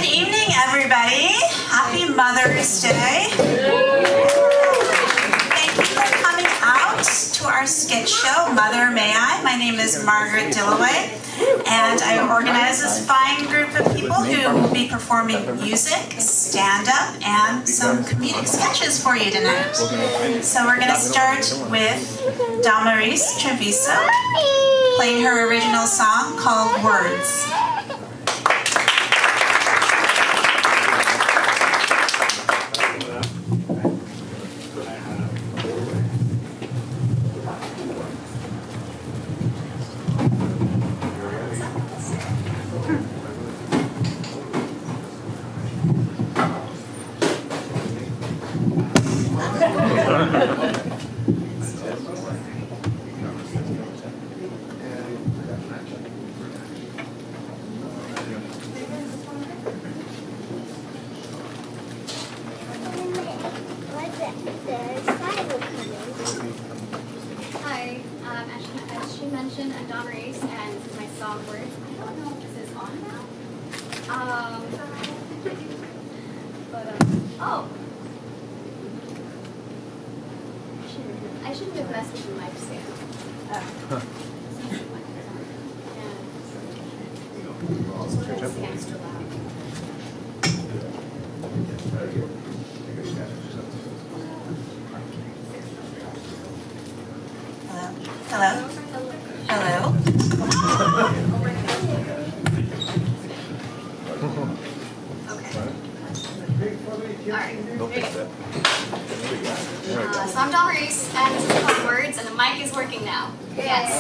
Good evening, everybody. Happy Mother's Day. Thank you for coming out to our skit show, Mother May I. My name is Margaret Dillaway, and I organize this fine group of people who will be performing music, stand-up, and some comedic sketches for you tonight. So we're going to start with Damaris Treviso playing her original song called Words. As she mentioned, I'm Damaris, and this is my song Words. I don't know if this is on now. Oh! I shouldn't have messed with the mic stand. Extra loud. Hello? Hello? Okay. Alright. So I'm Damaris, and this is called Words, and the mic is working now. Yes.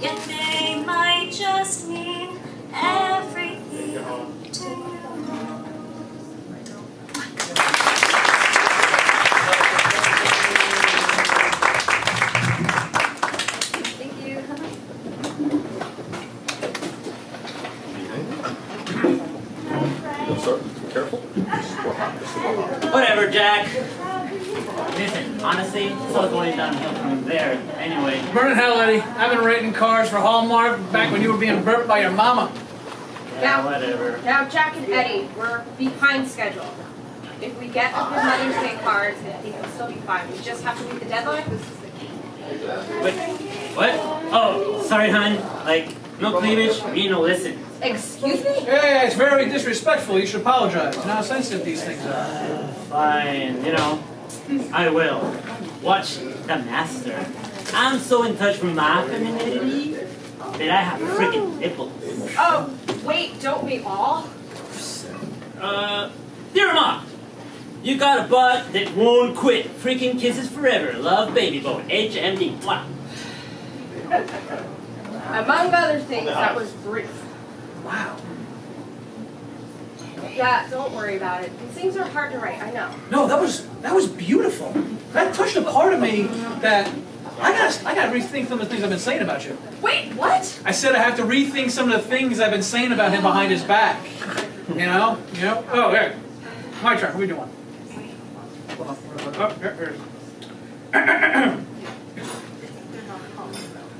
yet they might just mean everything to you. Thank you. Sir, careful. Whatever, Jack. Listen, honestly, it's all going downhill from there. Anyway. Burning hell, Eddie. I've been rating cars for Hallmark back when you were being burped by your mama. Yeah, whatever. Now, Jack and Eddie, we're behind schedule. If we get a good Mother's Day cards, I think it'll still be fine. We just have to meet the deadline. This is the key. Wait, what? Oh, sorry, hon. Like, no cleavage, me no listen. Excuse me? Yeah, it's very disrespectful. You should apologize. You know how sensitive these things are. Fine, you know, I will. Watch the master. I'm so in touch with my femininity that I have freaking nipples. Oh, wait, don't we all? Dear Mom, you got a butt that won't quit. Freaking kisses forever. Love, baby boy. HMD. Mwah. Among other things, that was brief. Wow. Yeah, don't worry about it. These things are hard to write, I know. No, that was beautiful. That touched a part of me that I gotta rethink some of the things I've been saying about you. Wait, what? I said I have to rethink some of the things I've been saying about him behind his back. You know? Oh, here. My turn. What are we doing? Oh, here it is.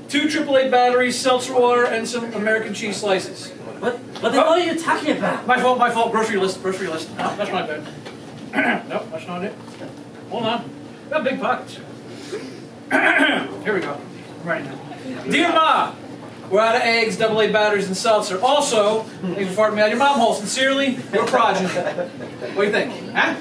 2 AAA batteries, seltzer water, and some American cheese slices. What the hell are you talking about? My fault. Grocery list. No, that's my bad. Nope, that's not it. Hold on. Got big pockets. Here we go. Right now. Dear Ma, we're out of eggs, AA batteries, and seltzer. Also, thanks for farting me out your mom hole. Sincerely, your progeny. What do you think? Huh?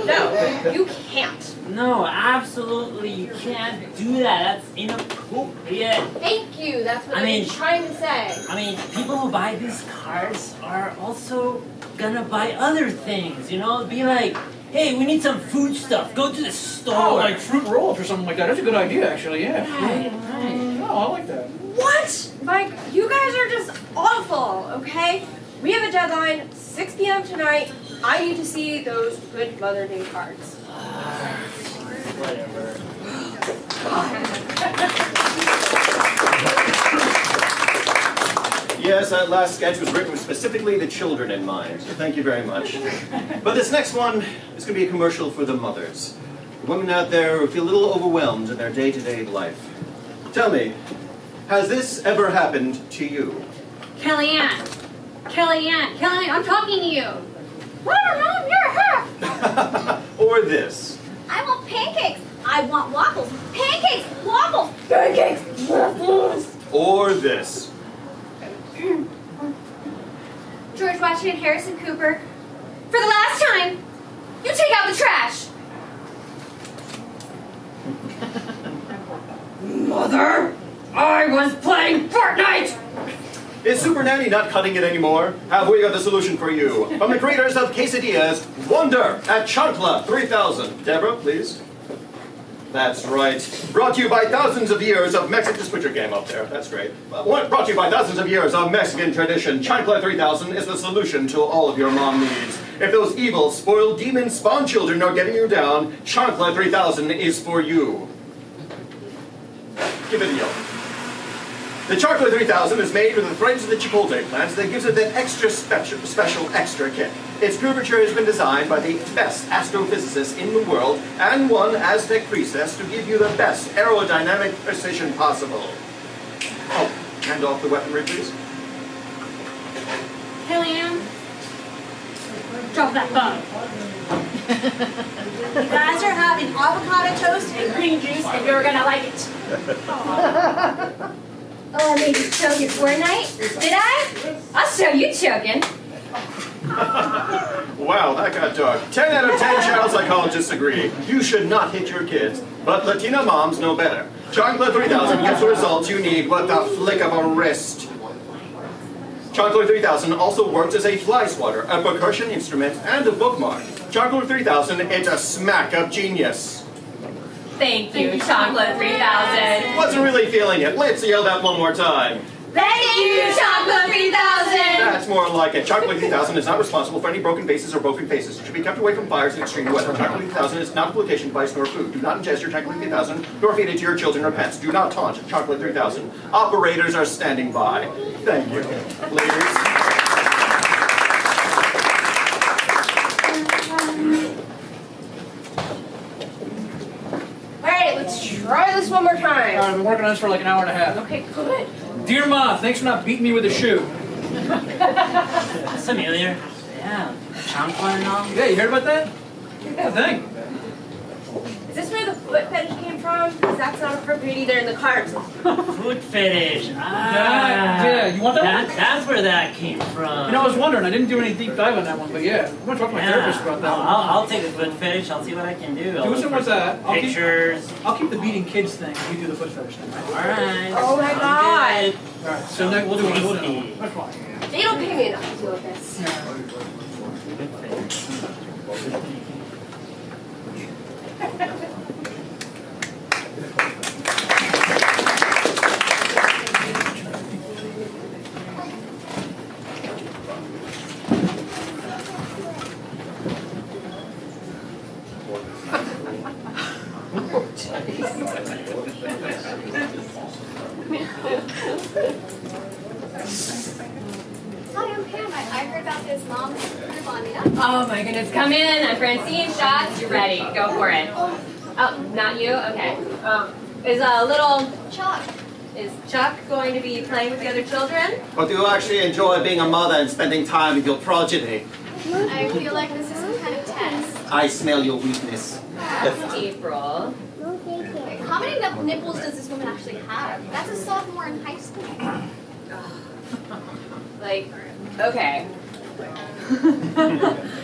No, you can't. No, absolutely, you can't do that. That's inappropriate. Thank you. That's what I I've mean- been trying to say. I mean, people who buy these cars are also gonna buy other things, you know? Be like, hey, we need some food stuff. Go to the store. Oh, like fruit rolls or something like that. That's a good idea, actually, yeah. Right. No, I like that. What? Mike, you guys are just awful, okay? We have a deadline, 6 p.m. tonight. I need to see those good Mother Day cards. Whatever. Yes, that last sketch was written with specifically the children in mind. Thank you very much. But this next one is going to be a commercial for the mothers. The women out there who feel a little overwhelmed in their day-to-day life. Tell me, has this ever happened to you? Kellyanne, I'm talking to you. What? Mom, you're her. Or this? I want pancakes. I want waffles. Pancakes, waffles, pancakes, waffles. Or this? George Washington Harrison Cooper, for the last time, you take out the trash. Mother, I was playing Fortnite! Is Super Nanny not cutting it anymore? Have we got the solution for you? From the creators of Quesadillas, Wonder at Chancla 3000. Deborah, please. That's right. Brought to you by thousands of years of Mexican... Just put your game up there. That's great. Brought to you by thousands of years of Mexican tradition, Chancla 3000 is the solution to all of your mom needs. If those evil, spoiled, demon-spawned children are getting you down, Chancla 3000 is for you. Give it a yell. The Chancla 3000 is made with the threads of the chipotle plant that gives it that extra special extra kick. Its curvature has been designed by the best astrophysicists in the world and one Aztec priestess to give you the best aerodynamic precision possible. Oh, hand off the weaponry, please. Kellyanne, drop that phone. You guys are having avocado toast and green juice, and you're gonna like it. Oh, I made you choke at Fortnite? Did I? I'll show you choking. Wow, that got dark. 10 out of 10 child psychologists agree. You should not hit your kids. But Latina moms know better. Chancla 3000 gets the results you need with the flick of a wrist. Chancla 3000 also works as a fly swatter, a percussion instrument, and a bookmark. Chancla 3000 is a smack of genius. Thank you, Chocolate 3000. Wasn't really feeling it. Let's yell that one more time. Thank you, Chocolate 3000. That's more like it. Chocolate 3000 is not responsible for any broken vases or broken faces. It should be kept away from fires and extreme weather. Chocolate 3000 is not a flotation device nor food. Do not ingest your Chocolate 3000 nor feed it to your children or pets. Do not taunt Chocolate 3000. Operators are standing by. Thank you. Ladies. Alright, let's try this one more time. I've been working on this for like an hour and a half. Okay, good. Dear Ma, thanks for not beating me with a shoe. That's familiar. Yeah, Chancla and all. Yeah, you heard about that? Yeah, thanks. Is this where the foot fetish came from? Because that's not appropriate either in the cards. Food fetish. Yeah, you want that one? That's where that came from. You know, I was wondering, I didn't do any deep dive on that one, but yeah. I'm gonna talk to my therapist about that one. I'll take the foot fetish. I'll see what I can do. Do something with that. Pictures. I'll keep the beating kids thing. You do the foot fetish thing, right? Alright. Oh my god. Alright, so next we'll do one. We'll do one. That's fine. They don't pay me enough to deal with this. Hi, I'm Pam. I heard about this mom's group on Meetup. Oh my goodness, come in. I'm Francine. Shots, you're ready. Go for it. Oh, not you? Okay. Is Chuck going to be playing with the other children? But do you actually enjoy being a mother and spending time with your progeny? I feel like this is some kind of test. I smell your weakness. That's April. Wait, how many nipples does this woman actually have? That's a sophomore in high school. Like, okay.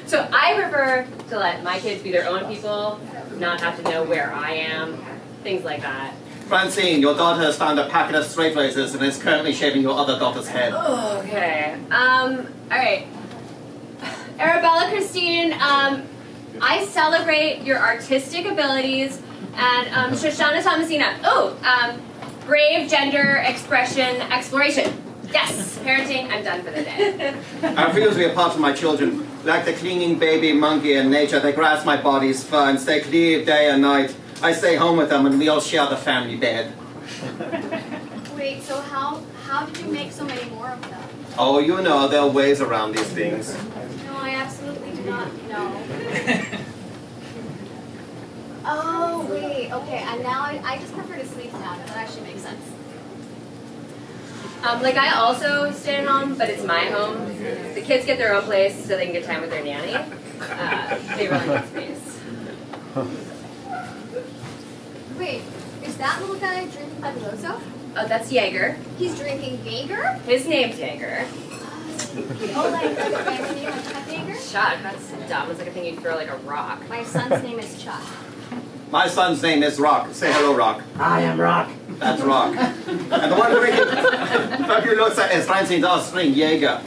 So I prefer to let my kids be their own people, not have to know where I am, things like that. Francine, your daughter has found a packet of straight razors and is currently shaving your other daughter's head. Okay. Alright. Arabella Christine, I celebrate your artistic abilities, and Shoshana Thomasina. Brave gender expression exploration. Yes, parenting, I'm done for the day. I refuse to be apart from my children. Like the clinging baby monkey in nature, they grasp my body's fur and stay clear day and night. I stay home with them and we all share the family bed. Wait, so how did you make so many more of them? Oh, you know, there are ways around these things. No, I absolutely do not know. Oh, wait, okay, and now I just prefer to sleep now. That actually makes sense. I also stay at home, but it's my home. The kids get their own place so they can get time with their nanny. They really need space. Wait, is that little guy drinking Fabuloso? Oh, that's Jaeger. He's drinking Jaeger? His name's Jaeger. Oh, like a family name, like Chuck Jaeger? Chuck, that's dumb. It's like a thing you'd throw like a rock. My son's name is Chuck. My son's name is Rock. Say hello, Rock. I am Rock. That's Rock. And the one drinking Fabulosa is Francine's offspring, Jaeger.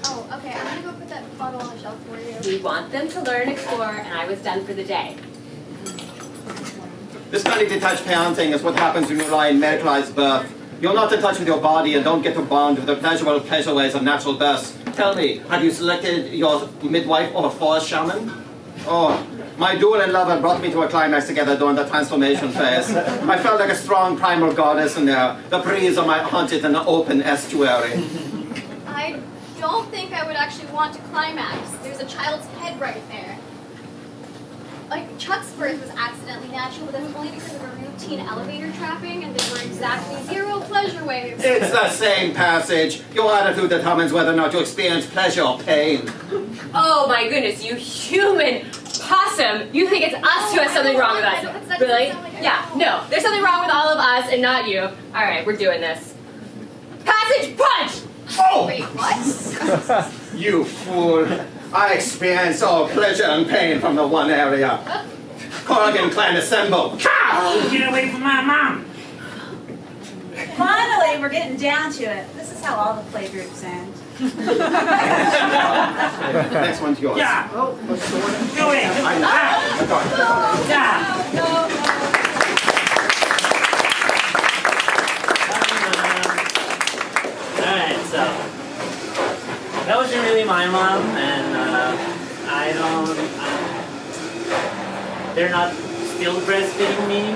Oh, okay, I'm gonna go put that bottle on the shelf for you. We want them to learn and explore, and I was done for the day. This kind of detached parenting is what happens when you lie in medicalized birth. You're not in touch with your body and don't get to bond with the pleasurable pleasureways of natural birth. Tell me, have you selected your midwife or a forest shaman? Oh, my duel and lover brought me to a climax together during the transformation phase. I felt like a strong primal goddess in there. The breeze on my haunted an open estuary. I don't think I would actually want to climax. There's a child's head right there. Like, Chuck's birth was accidentally natural, but that's only because of a routine elevator trapping, and there were exactly 0 pleasure waves. It's the same passage. Your attitude determines whether or not you experience pleasure or pain. Oh my goodness, you human possum! You think it's us who has something wrong with us? Really? Yeah, no. There's something wrong with all of us and not you. Alright, we're doing this. Passage punch! Oh! Wait, what? You fool. I experience all pleasure and pain from the one area. Corrigan clan assemble. Oh, get away from my mom! Finally, we're getting down to it. This is how all the playgroups end. Next one's yours. Yeah! Oh, Go in! I know. Yeah! actually my mom, and I don't. They're not still breastfeeding me,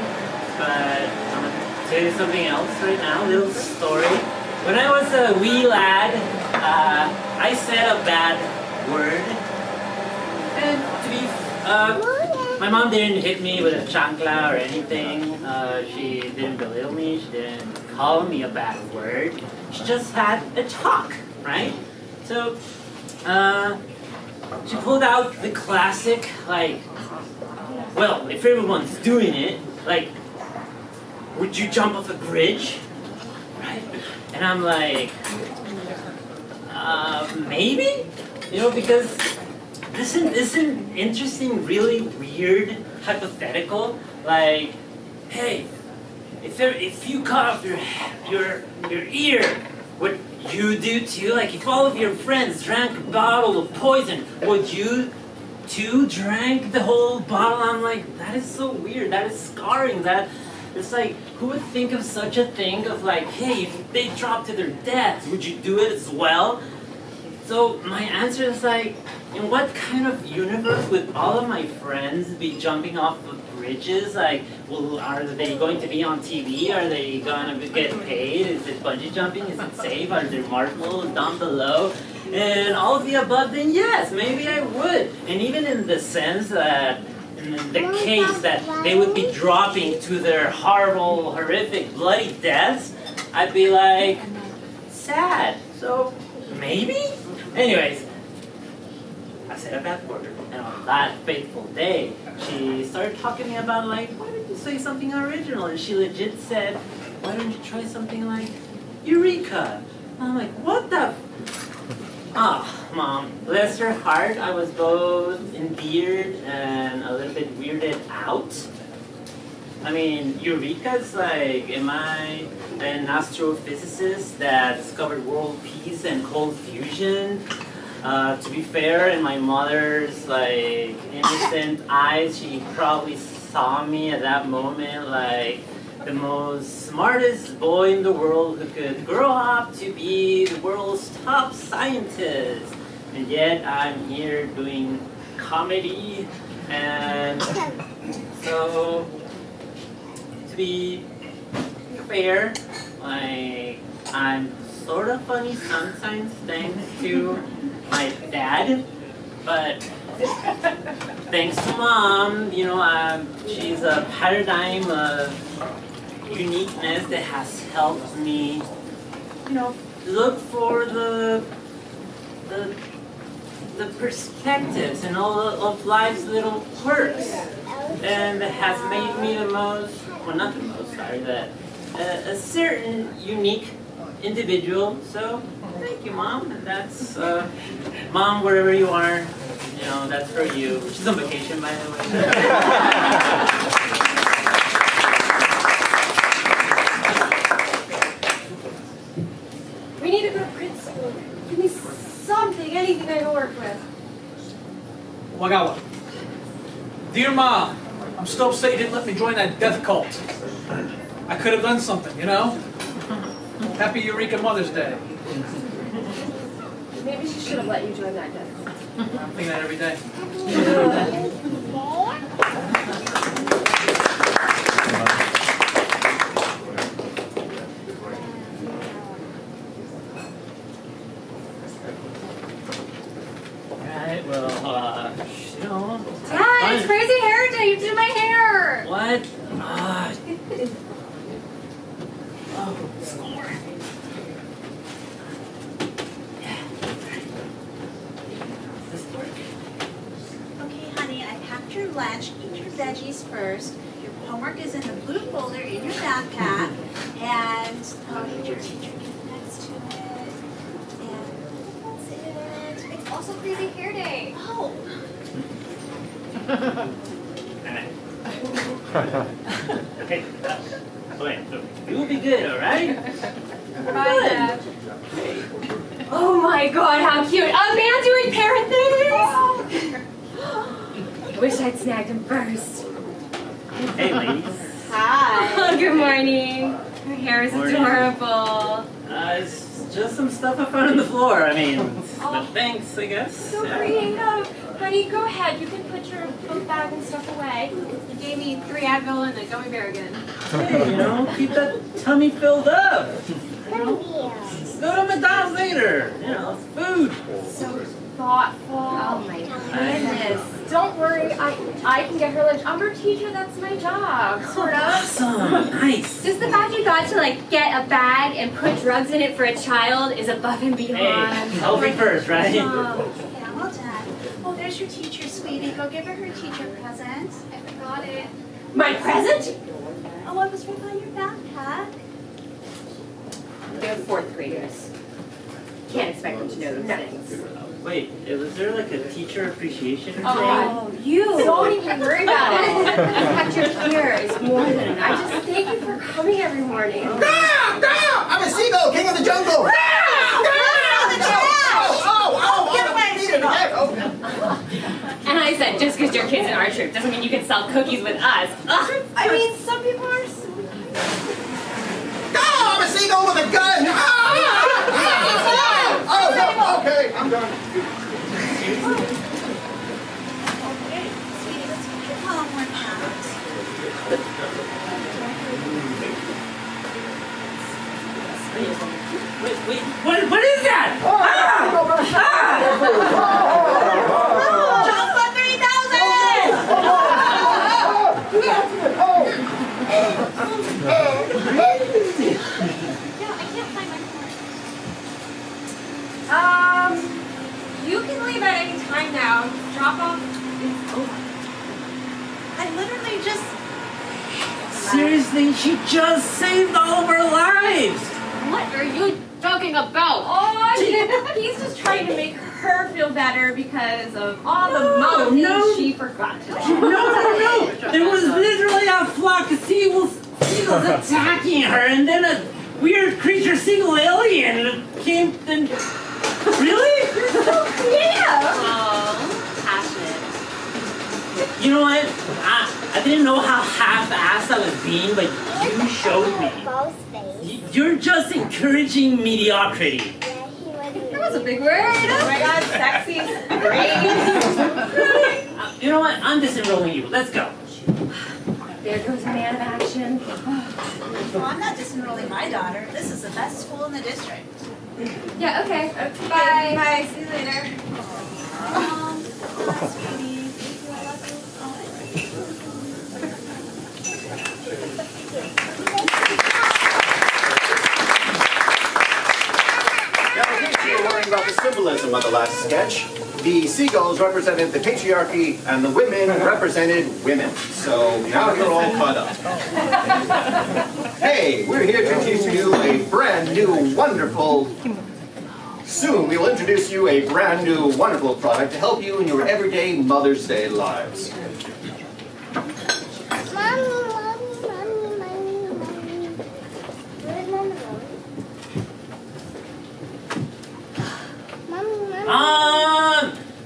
but I'm gonna tell you something else right now. Little story. When I was a wee lad, I said a bad word, and my mom didn't hit me with a chancla or anything. She didn't belittle me. She didn't call me a bad word. She just had a talk, right? So, she pulled out the classic, like, well, if everyone's doing it, like, would you jump off a bridge? Right? And I'm like, maybe? You know, because isn't interesting, really weird, hypothetical? Like, hey, if you cut off your ear, would you do too? Like, if all of your friends drank a bottle of poison, would you too drank the whole bottle? I'm like, that is so weird. That is scarring. That it's like, who would think of such a thing of like, hey, if they drop to their deaths, would you do it as well? So my answer is like, in what kind of universe would all of my friends be jumping off of bridges? Like, well, are they going to be on TV? Are they going to get paid? Is it bungee jumping? Is it safe? Are there marbles down below? And all of the above, then yes, maybe I would. And even in the sense that, in the case that they would be dropping to their horrible, horrific, bloody deaths, I'd be like, sad. So, maybe? Anyways, I said a bad word, and on that fateful day, she started talking to me about like, why didn't you say something original? And she legit said, why don't you try something like Eureka? And I'm like, what the? Mom, bless her heart, I was both endeared and a little bit weirded out. I mean, Eureka's like, am I an astrophysicist that discovered world peace and cold fusion? To be fair, in my mother's like innocent eyes, she probably saw me at that moment like the most smartest boy in the world who could grow up to be the world's top scientist. And yet I'm here doing comedy, and so to be fair, like I'm sort of funny sometimes thanks to my dad, but thanks to Mom, you know, she's a paradigm of uniqueness that has helped me, you know, look for the perspectives and all of life's little quirks, and it has made me the most, well, not the most, sorry, that a certain unique individual. So thank you, Mom. And that's Mom, wherever you are, you know, that's for you. She's on vacation, by the way. We need to go to principal. Give me something, anything I can work with. Well, I got one. Dear Mom, I'm still upset you didn't let me join that death cult. I could have done something, you know? Happy Eureka Mother's Day. Maybe she should have let you join that death cult. I'm thinking that every day. Alright, well, you know. Dad, it's crazy hair day. You did my hair. What? Oh, score. Yeah. Does this work? Okay, honey, I packed your lunch. Eat your veggies first. Your homework is in the blue folder in your backpack. And here's your teacher gift next to it. And that's it. It's also crazy hair day. Oh. Okay. Okay, so you will be good, alright? Bye, Dad. Oh my god, how cute! A man doing parent things! Wish I'd snagged him first. Hey, ladies. Hi. Good morning. Her hair is Morning. adorable. It's just some stuff I found on the floor. I mean, but thanks, I guess. So creative. Honey, go ahead. You can put your book bag and stuff away. You gave me 3 Advil and a gummy bear again. Hey, you know, keep that tummy filled up. You know, go to McDonald's later. You know, it's food. So thoughtful. Oh my goodness. Don't worry, I can get her lunch. I'm her teacher, that's my job, sort of. Awesome, nice. Just the fact you got to like get a bag and put drugs in it for a child is above and Hey, beyond. healthy first, right? Yeah, well done. Well, there's your teacher, sweetie. Go give her teacher present. I forgot it. My present? Oh, I was right by your backpack. They're 4th graders. Can't expect them to know those things. Wait, was there like a teacher appreciation thing? Oh, you don't even worry about it. The fact you're here is more than enough. I just thank you for coming every morning. I'm a seagull, king of the jungle! And I said, just because you're kids in our troop doesn't mean you can sell cookies with us. Ugh. I mean, some people are so I'm a seagull with a gun! Oh, no, okay, I'm done. Okay, sweetie, let's get your homework out. Wait, what is that? Chocolate 3000! Yeah, I can't find my phone. You can leave at any time now. Drop off is over. I literally just... Seriously, she just saved all of our lives! What are you talking about? Oh, he's just trying to make her feel better because of all the mom things she forgot today. No! There was literally a flock of seagulls attacking her, and then a weird creature seagull alien came and... Really? Yeah. Oh, passionate. You know what? I didn't know how half-assed I was being, but you showed me. You're just encouraging mediocrity. That was a big word. Oh my god, sexy is great. You know what? I'm disenrolling you. Let's go. There goes a man of action. Well, I'm not disenrolling my daughter. This is the best school in the district. Yeah, okay. Bye. Bye. See you later. Bye, sweetie. Thank you, I love you. Now, in case you were worrying about the symbolism of the last sketch, the seagulls represented the patriarchy and the women represented women. So now you're all caught up. Hey, we're here to teach you a brand new, wonderful... Soon we will introduce you a brand new, wonderful product to help you in your everyday Mother's Day lives.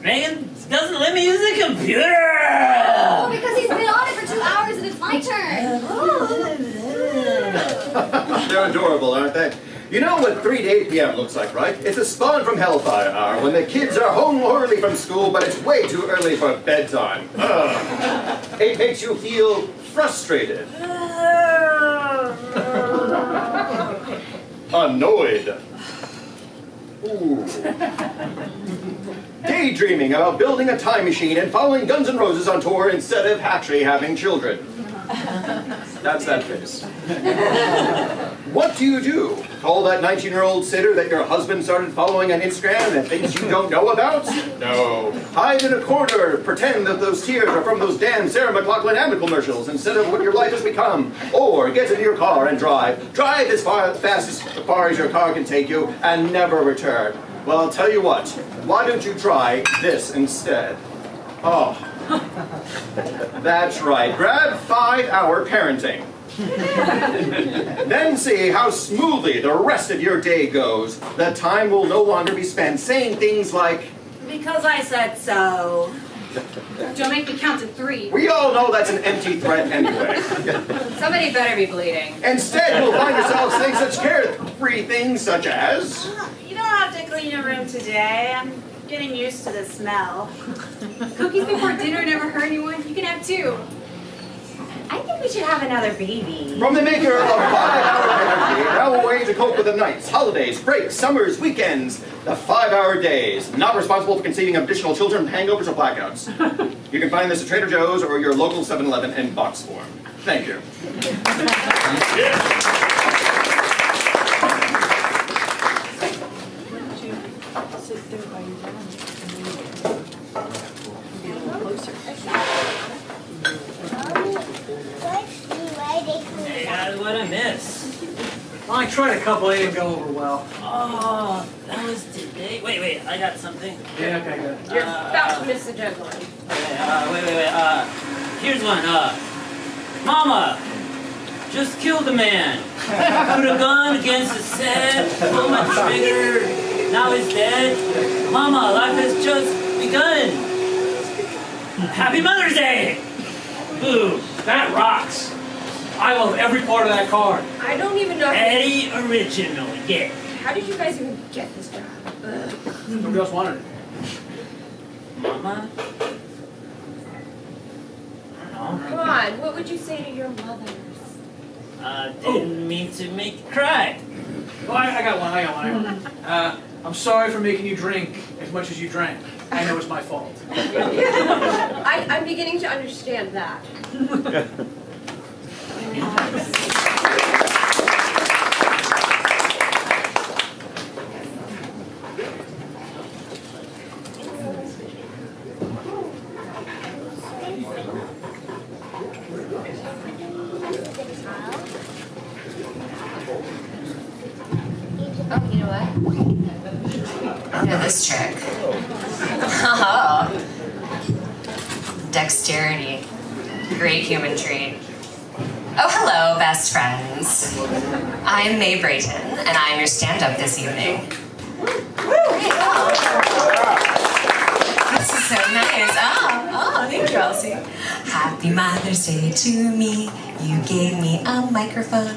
Megan doesn't let me use the computer! Oh, because he's been on it for 2 hours and it's my turn. They're adorable, aren't they? You know what 3 to 8 p.m. looks like, right? It's a spawn from Hellfire Hour when the kids are home early from school, but it's way too early for bedtime. Ugh. It makes you feel frustrated. Annoyed. Ooh. Daydreaming about building a time machine and following Guns N' Roses on tour instead of actually having children. That's that face. What do you do? Call that 19-year-old sitter that your husband started following on Instagram and thinks you don't know about? No. Hide in a corner, pretend that those tears are from those damn Sarah McLachlan ad commercials instead of what your life has become. Or get in your car and drive. Drive as fast as your car can take you and never return. Well, I'll tell you what. Why don't you try this instead? Oh. That's right. Grab 5-hour parenting. Then see how smoothly the rest of your day goes. The time will no longer be spent saying things like, Because I said so. Don't make me count to 3. we all know that's an empty threat anyway. Somebody better be bleeding. Instead, you'll find yourselves saying such free things such as... You don't have to clean your room today. I'm getting used to the smell. Cookies before dinner never hurt anyone. You can have 2. I think we should have another baby. From the maker of 5-Hour Energy, now a way to cope with the nights, holidays, breaks, summers, weekends, the 5-hour days. Not responsible for conceiving of additional children, hangovers, or blackouts. You can find this at Trader Joe's or your local 7-Eleven in box form. Thank you. Hey guys, what'd I miss? Well, I tried a couple, they didn't go over well. Oh, that was today. Wait, I got something. Yeah, okay, good. You're about to miss the deadline. Wait. Here's one. Mama, just killed a man. Put a gun against his head, pulled my trigger. Now he's dead. Mama, life has just begun. Happy Mother's Day. Ooh, that rocks. I love every part of that car. I don't even know. Eddie Original, yeah. How did you guys even get this job? Ugh. Nobody else wanted it. Mama? I don't know. Come on, what would you say to your mothers? Didn't mean to make you cry. Well, I got one. I'm sorry for making you drink as much as you drank. I know it's my fault. I'm beginning to understand that. Oh, you know what? I know this trick. Oh. Dexterity. Great human trait. Oh, hello, best friends. I'm Mae Brayton, and I'm your stand-up this evening. This is so nice. Oh, thank you, Elsie. Happy Mother's Day to me. You gave me a microphone.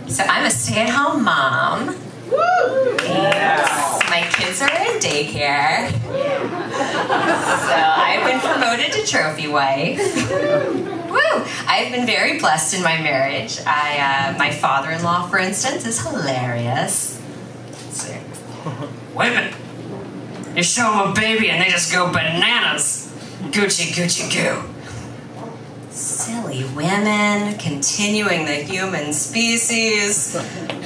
So I'm a stay-at-home mom. Yes. My kids are in daycare. So I've been promoted to trophy wife. Woo! I've been very blessed in my marriage. My father-in-law, for instance, is hilarious. Let's see. Women, you show them a baby and they just go bananas. Gucci, Gucci, goo. Silly women, continuing the human species.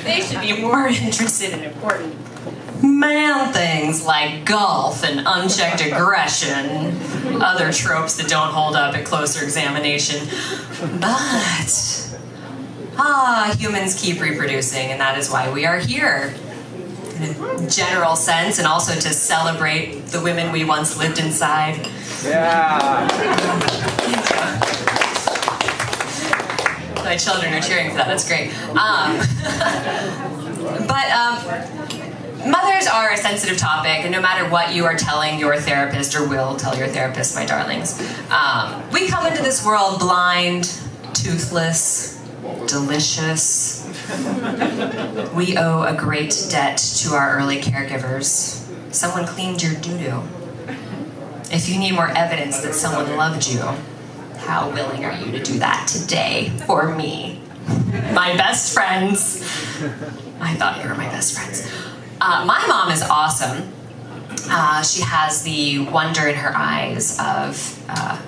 They should be more interested in important man things like golf and unchecked aggression, other tropes that don't hold up at closer examination. But, humans keep reproducing, and that is why we are here. In a general sense, and also to celebrate the women we once lived inside. Yeah. My children are cheering for that. That's great. Mothers are a sensitive topic, and no matter what you are telling your therapist, or will tell your therapist, my darlings, we come into this world blind, toothless, delicious. We owe a great debt to our early caregivers. Someone cleaned your doo-doo. If you need more evidence that someone loved you, how willing are you to do that today for me? My best friends. I thought you were my best friends. My mom is awesome. She has the wonder in her eyes of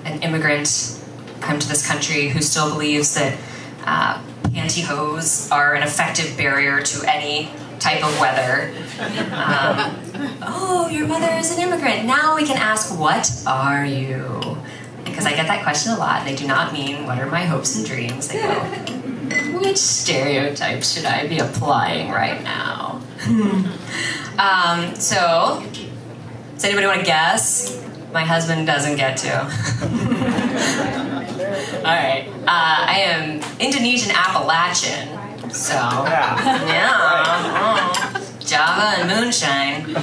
an immigrant come to this country who still believes that pantyhose are an effective barrier to any type of weather. Oh, your mother is an immigrant. Now we can ask, what are you? Because I get that question a lot, and they do not mean, what are my hopes and dreams? They go, which stereotypes should I be applying right now? So, does anybody want to guess? My husband doesn't get to. Alright, I am Indonesian Appalachian, so, yeah, Java and moonshine.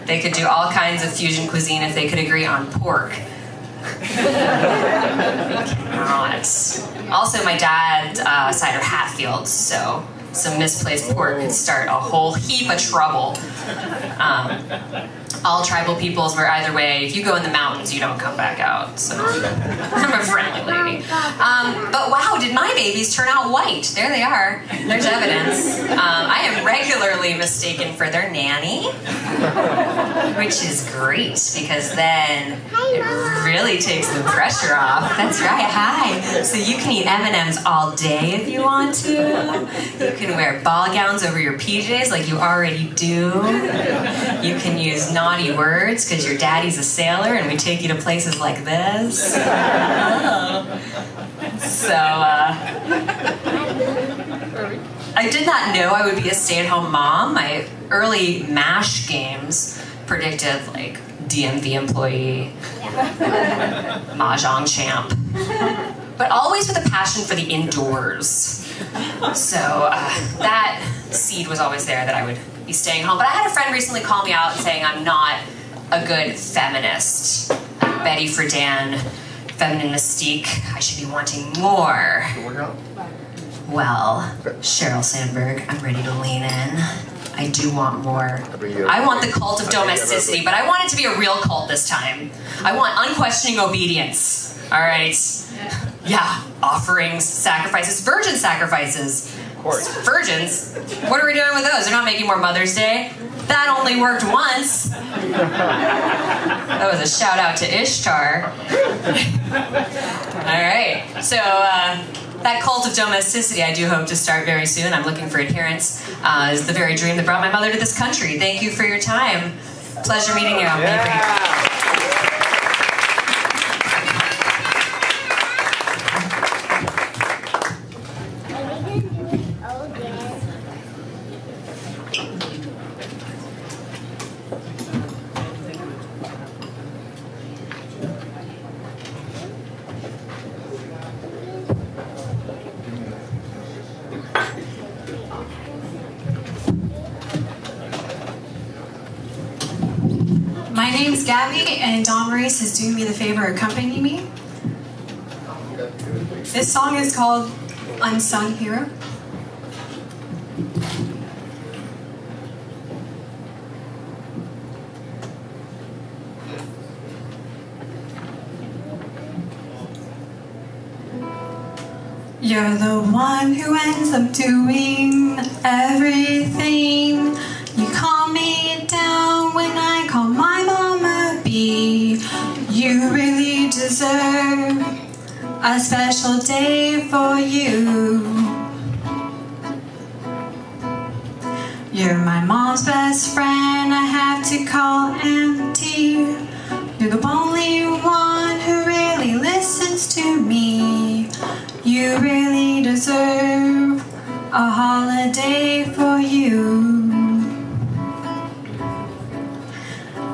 They could do all kinds of fusion cuisine if they could agree on pork. They cannot. Also, my dad's side are Hatfields, so some misplaced pork could start a whole heap of trouble. All tribal peoples were either way, if you go in the mountains, you don't come back out. So I'm a friendly lady. But wow, did my babies turn out white? There they are. There's evidence. I am regularly mistaken for their nanny, which is great because then it really takes the pressure off. That's right, hi. So you can eat M&Ms all day if you want to. You can wear ball gowns over your PJs like you already do. You can use naughty words because your daddy's a sailor and we take you to places like this. So, I did not know I would be a stay-at-home mom. My early MASH games predicted like DMV employee, Mahjong champ, but always with a passion for the indoors. So that seed was always there that I would be staying home. But I had a friend recently call me out saying I'm not a good feminist. Betty Friedan, feminine mystique, I should be wanting more. Well, Sheryl Sandberg, I'm ready to lean in. I do want more. I want the cult of domesticity, but I want it to be a real cult this time. I want unquestioning obedience. All right? Yeah, offerings, sacrifices, virgin sacrifices. Of course. Virgins? What are we doing with those? They're not making more Mother's Day. That only worked once. That was a shout out to Ishtar. All right, so that cult of domesticity I do hope to start very soon. I'm looking for adherents. Is the very dream that brought my mother to this country. Thank you for your time. Pleasure meeting you. Yeah. My name's Gabby, and Dawn Maurice is doing me the favor of accompanying me. This song is called Unsung Hero. You're the one who ends up doing everything. You calm me down when I call my mama B. You really deserve a special day for you. You're my mom's best friend, I have to call Auntie. You're the only one who really listens to me. You really deserve a holiday for you.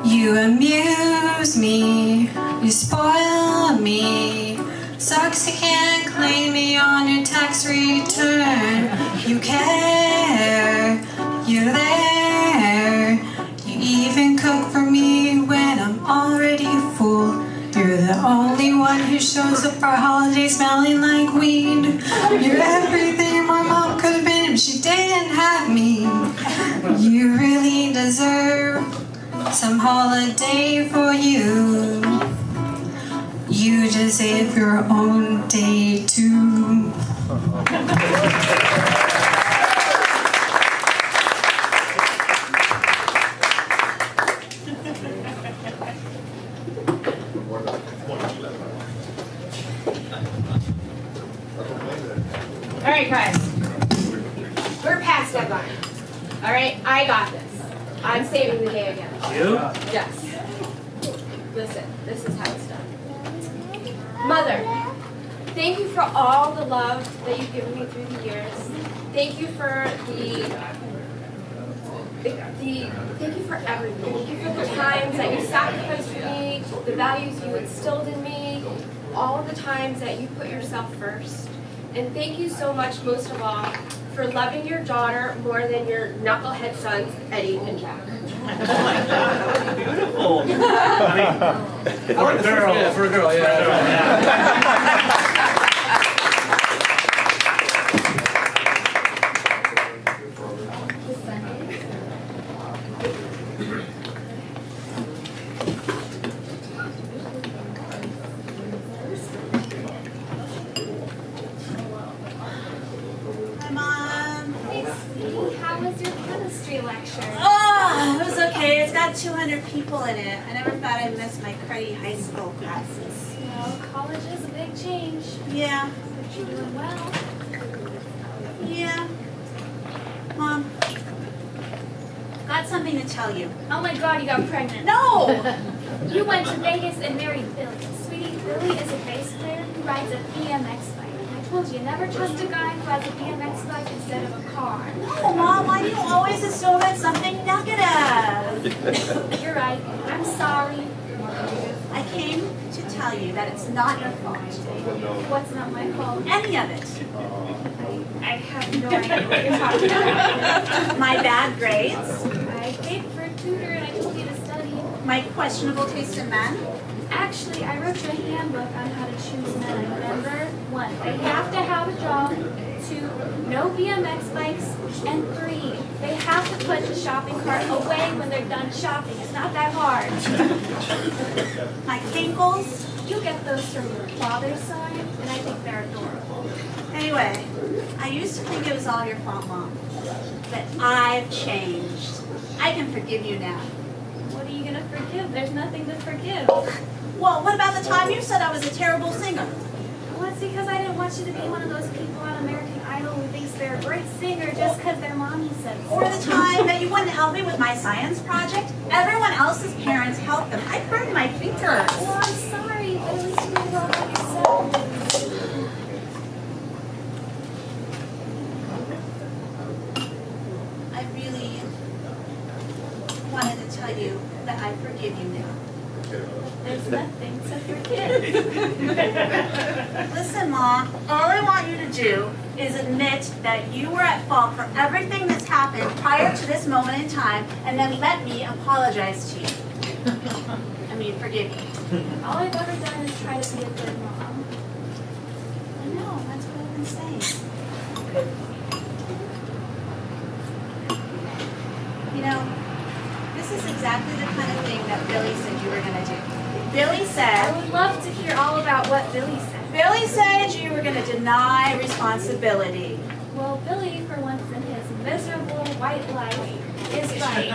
You amuse me, you spoil me. Sucks you can't claim me on your tax return. You care, you're there. You even cook for me when I'm already full. You're the only one who shows up for holidays smelling like weed. You're everything my mom could have been if she didn't have me. You really deserve some holiday for you. You deserve your own day too. All right, guys. We're past deadline. All right, I got this. I'm saving the day again. You? Yes. Listen, this is how it's done. Mother, thank you for all the love that you've given me through the years. Thank you for thank you for everything. Thank you for the times that you sacrificed for me, the values you instilled in me, all the times that you put yourself first. And thank you so much, most of all, for loving your daughter more than your knucklehead sons, Eddie and Jack. Beautiful. For a girl, yeah. How was your chemistry lecture? Oh, it was okay. It's got 200 people in it. I never thought I'd miss my cruddy high school classes. Well, college is a big change. Yeah, But you're doing well. yeah. Mom, got something to tell you. Oh my god, you got pregnant. No! You went to Vegas and married Billy. Sweetie, Billy is a bass player who rides a BMX bike. I told you, never trust a guy who rides a BMX bike instead of a car. No, Mom, why do you always assume it's something negative? You're right. I'm sorry. I came to tell you that it's not your fault. What's not my fault? Any of it. I have no idea what you're talking about. My bad grades, I paid for a tutor and I told you to study. my questionable taste in men. Actually, I wrote you a handbook on how to choose men. Remember? 1, they have to have a job. 2, no BMX bikes. And 3, they have to put the shopping cart away when they're done shopping. It's not that hard. My kinkles. You get those from your father's side, and I think they're adorable. Anyway, I used to think it was all your fault, Mom. But I've changed. I can forgive you now. What are you gonna forgive? There's nothing to forgive. Well, what about the time you said I was a terrible singer? Well, it's because I didn't want you to be one of those people on American Idol who thinks they're a great singer just because their mommy said so. Or the time that you wouldn't help me with my science project? Everyone else's parents helped them. I burned my fingers. Well, I'm sorry, but at least you didn't know about yourself. I really wanted to tell you that I forgive you now. There's nothing to forgive. Listen, Mom, all I want you to do is admit that you were at fault for everything that's happened prior to this moment in time, and then let me apologize to you. I mean, forgive you. All I've ever done is try to be a good mom. I know, that's what I've been saying. You know, this is exactly the kind of thing that Billy said you were going to do. Billy I said, would love to hear all about what Billy said. Billy said you were going to deny responsibility. Well, Billy, for once in his miserable white life, is right.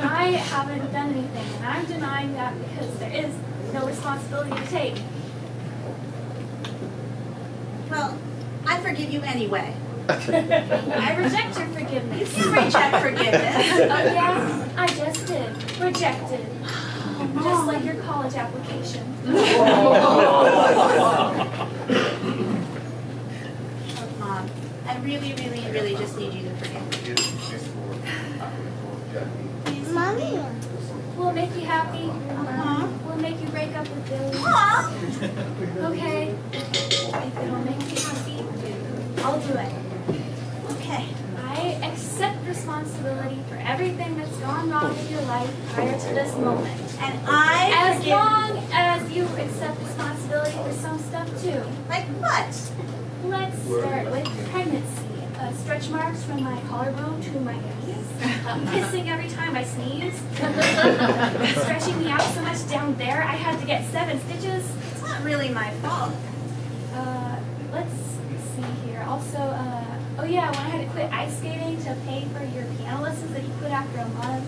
I haven't done anything, and I'm denying that because there is no responsibility to take. Well, I forgive you anyway. I reject your forgiveness. You reject forgiveness. Oh yeah? I just did. Rejected. Just like your college application. Mom, I really, really, really just need you to forgive me. Please, Mommy. Will it make you happy? Uh-huh. Will it make you break up with Billy? Mom! Okay. If it'll make you happy, I'll do it. Okay. I accept responsibility for everything that's gone wrong in your life prior to this moment. And I As forgive... long as you accept responsibility for some stuff too. Like what? Let's start with pregnancy. Stretch marks from my collarbone to my knees. Pissing every time I sneeze. Stretching me out so much down there I had to get 7 stitches. It's not really my fault. Let's see here. Also, oh yeah, when I had to quit ice skating to pay for your piano lessons that you quit after a month,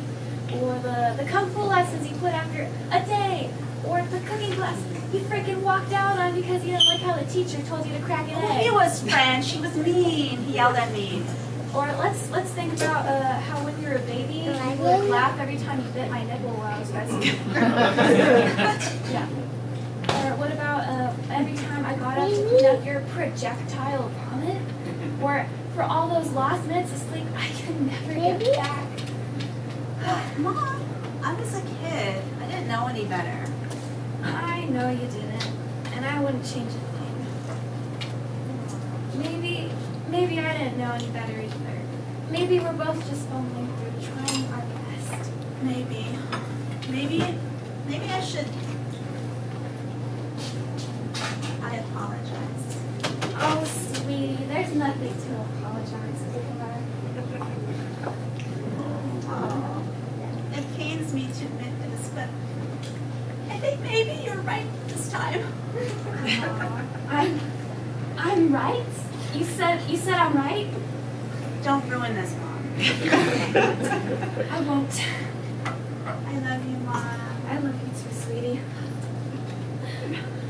or the kung fu lessons you quit after a day, or the cooking class you freaking walked out on because you didn't like how the teacher told you to crack an egg. He was French. He was mean. He yelled at me. Or let's think about how when you were a baby you would laugh every time you bit my nipple while I was breastfeeding. Yeah. Or what about every time I got up to clean up your projectile vomit? Or for all those lost minutes of sleep I could never get back. Mom, I was a kid. I didn't know any better. I know you didn't, and I wouldn't change a thing. Maybe I didn't know any better either. Maybe we're both just fumbling through, trying our best. Maybe I should... I apologize. Oh, sweetie, there's nothing to apologize for. Oh, it pains me to admit this, but I think maybe you're right this time. I'm right? You said I'm right? Don't ruin this, Mom. I won't. I love you, Mom. I love you too, sweetie.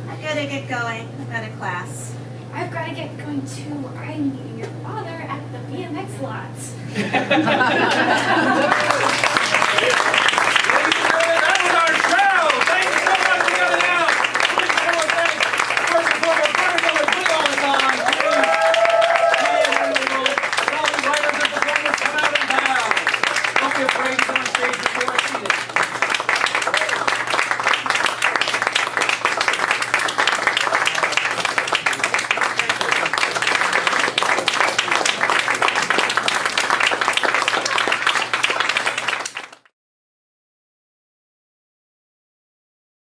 I gotta get going. I've got a class. I've got to get going too. I'm meeting your father at the BMX lots. Ladies and gentlemen, that was our show. Thank you so much for coming out. Please, I want to thank, first and foremost, everyone who put all this on. All the writers and performers come out and down. Don't be afraid to come on stage.